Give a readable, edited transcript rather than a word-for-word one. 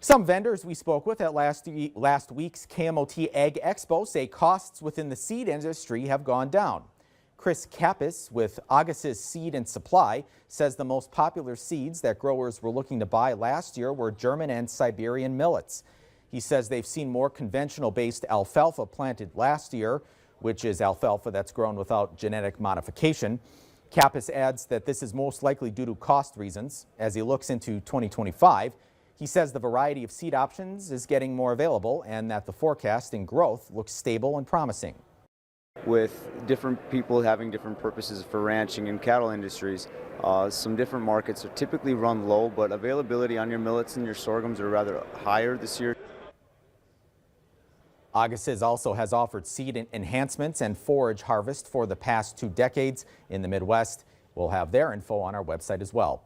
Some vendors we spoke with at last week's KMOT Ag Expo say costs within the seed industry have gone down. Chris Kappas with Augus's Seed and Supply says the most popular seeds that growers were looking to buy last year were German and Siberian millets. He says they've seen more conventional-based alfalfa planted last year, which is alfalfa that's grown without genetic modification. Kappas adds that this is most likely due to cost reasons. As he looks into 2025, he says the variety of seed options is getting more available and that the forecast in growth looks stable and promising. With different people having different purposes for ranching and cattle industries, some different markets are typically run low, but availability on your millets and your sorghums are rather higher this year. Augus's also has offered seed enhancements and forage harvest for the past 2 decades in the Midwest. We'll have their info on our website as well.